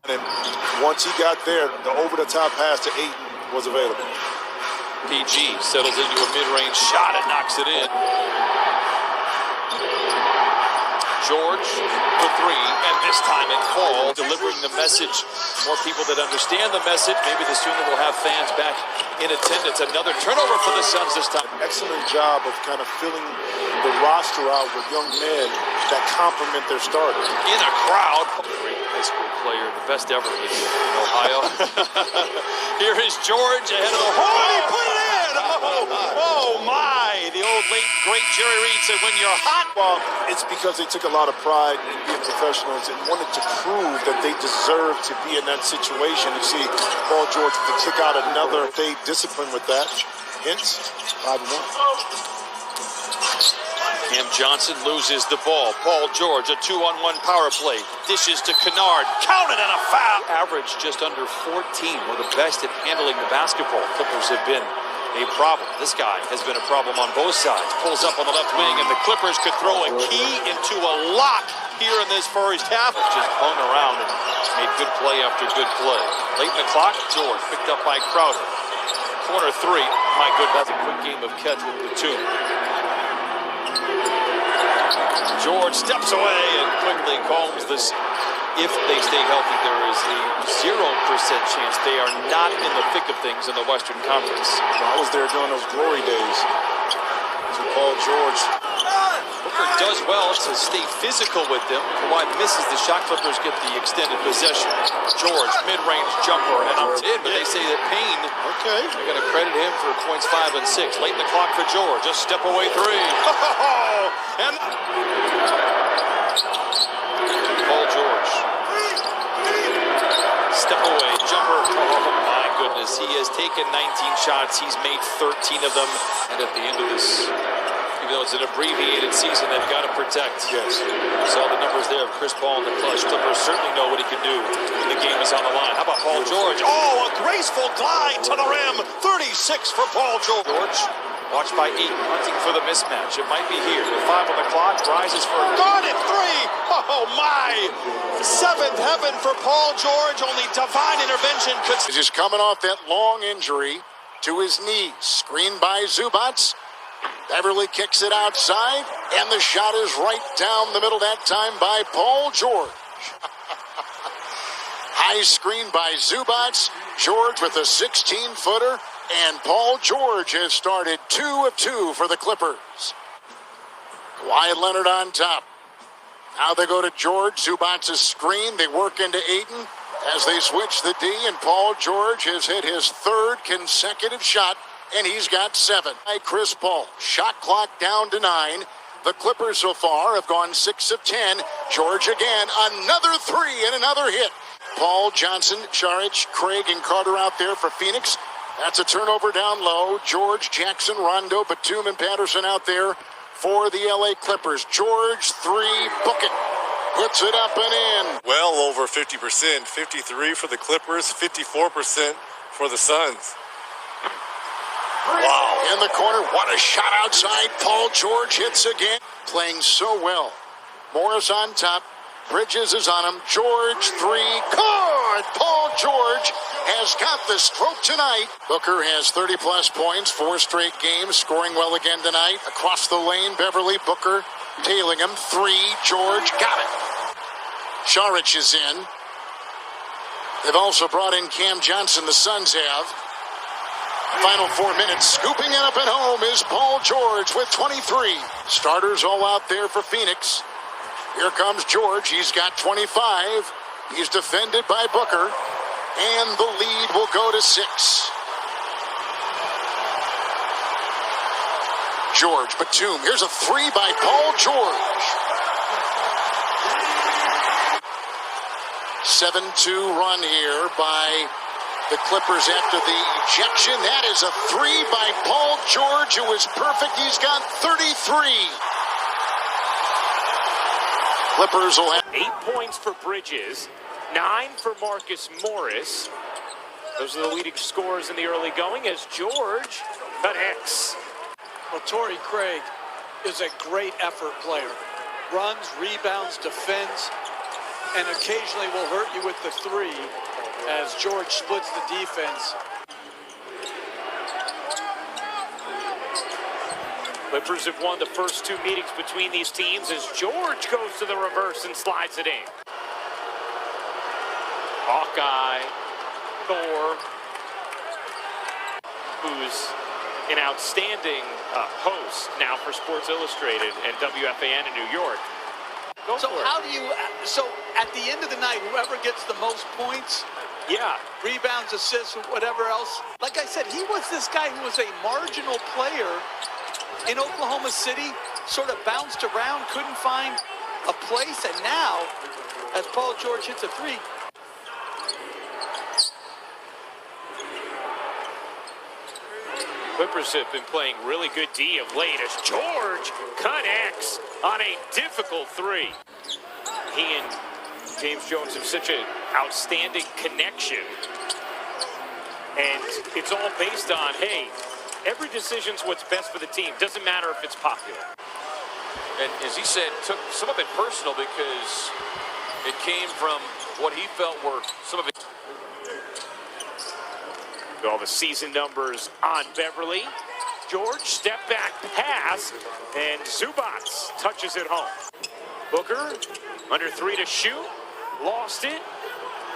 And once he got there, the over-the-top pass to Ayton was available. PG settles into a mid-range shot and knocks it in. George for three, and this time it falls, delivering the message. More people that understand the message, maybe the sooner we'll have fans back in attendance. Another turnover for the Suns this time. Excellent job of kind of filling the roster out with young men that complement their starter. In a crowd. Great high school player, the best ever in Ohio. Here is George ahead of the hole, and he put it in! Oh my! The old late, great Jerry Reed said, when you're hot. Well, it's because they took a lot of pride in being professionals and wanted to prove that they deserve to be in that situation. You see Paul George to kick out another. They discipline with that. Hence, 5-1. Cam Johnson loses the ball. Paul George, a 2-on-1 power play. Dishes to Kennard. Counted and a foul. Average just under 14. One of the best at handling the basketball. Clippers have been a problem. This guy has been a problem on both sides. Pulls up on the left wing, and the Clippers could throw a key into a lock here in this first half. Just hung around and made good play after good play. Late in the clock, George picked up by Crowder. Corner three. My goodness, a quick game of catch with Batum. George steps away and quickly calms this. If they stay healthy, there is a 0% chance they are not in the thick of things in the Western Conference. I was there during those glory days. To Paul George. Booker does well to stay physical with them. Kawhi misses the shot. Clippers get the extended possession. George, mid-range jumper, and up in, but they say that Payne, they're going to credit him for points 5 and 6. Late in the clock for George. A step away three. And Paul George. Step away, jumper. Oh my goodness, he has taken 19 shots. He's made 13 of them. And at the end of this, even though it's an abbreviated season, they've got to protect. Yes. You saw the numbers there of Chris Paul in the clutch. Clippers certainly know what he can do when the game is on the line. How about Paul George? Oh, a graceful glide to the rim. 36 for Paul George. Watched by Ayton, hunting for the mismatch. It might be here. With 5 on the clock, rises for a guarded three. Oh my! Seventh heaven for Paul George. Only divine intervention could. He's just coming off that long injury to his knee. Screened by Zubats. Beverly kicks it outside, and the shot is right down the middle that time by Paul George. High screen by Zubats. George with a 16-footer. And Paul George has started 2 of 2 for the Clippers. Kawhi Leonard on top. Now they go to George. Zubats' screen. They work into Ayton as they switch the D. And Paul George has hit his 3rd consecutive shot. And he's got 7. By Chris Paul. Shot clock down to 9. The Clippers so far have gone 6 of 10. George again. Another 3 and another hit. Paul, Johnson, Saric, Craig, and Carter out there for Phoenix. That's a turnover down low. George, Jackson, Rondo, Batum, and Patterson out there for the LA Clippers. George, 3, book it. Puts it up and in. Well over 50%. 53 for the Clippers, 54% for the Suns. Wow. In the corner, what a shot outside. Paul George hits again. Playing so well. Morris on top. Bridges is on him. George, 3. Good! Paul George has got the stroke tonight. Booker has 30-plus points, 4 straight games, scoring well again tonight. Across the lane, Beverly, Booker tailing him. 3, George, got it. Saric is in. They've also brought in Cam Johnson, the Suns have. Final 4 minutes, scooping it up at home is Paul George with 23. Starters all out there for Phoenix. Here comes George. He's got 25. He's defended by Booker. And the lead will go to 6. George, Batum. Here's a 3 by Paul George. 7-2 run here by the Clippers after the ejection. That is a 3 by Paul George, who is perfect. He's got 33. Clippers will have 8 points for Bridges, 9 for Marcus Morris. Those are the leading scorers in the early going as George connects. Well, Torrey Craig is a great effort player. Runs, rebounds, defends, and occasionally will hurt you with the three as George splits the defense. Clippers have won the first two meetings between these teams as George goes to the reverse and slides it in. Hawkeye, Thor, who's an outstanding host now for Sports Illustrated and WFAN in New York. So how do you, so at the end of the night, whoever gets the most points, yeah, rebounds, assists, whatever else, like I said, he was this guy who was a marginal player in Oklahoma City, sort of bounced around, couldn't find a place, and now, as Paul George hits a three, Clippers have been playing really good D of late as George connects on a difficult three. He and James Jones have such an outstanding connection. And it's all based on, hey, every decision's what's best for the team. Doesn't matter if it's popular. And as he said, took some of it personal because it came from what he felt were some of it. All the season numbers on Beverly. George, step back pass, and Zubats touches it home. Booker, under three to shoot, lost it.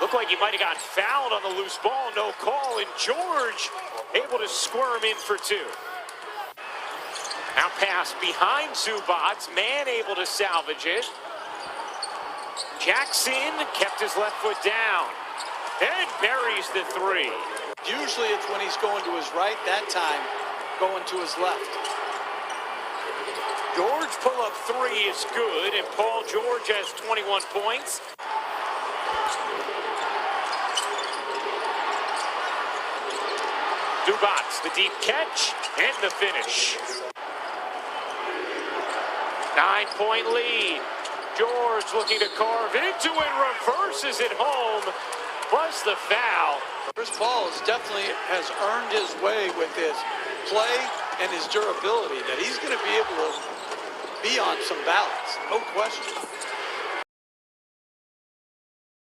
Looked like he might have gotten fouled on the loose ball, no call, and George able to squirm in for two. Now pass behind Zubats, man able to salvage it. Jackson kept his left foot down and buries the three. usually it's when he's going to his right, that time going to his left. George pull-up three is good, and Paul George has 21 points. Zubats, the deep catch, and the finish. 9-point lead. George looking to carve into it, reverses it home, plus the foul. Chris Paul definitely has earned his way with his play and his durability, that he's going to be able to be on some balance, no question.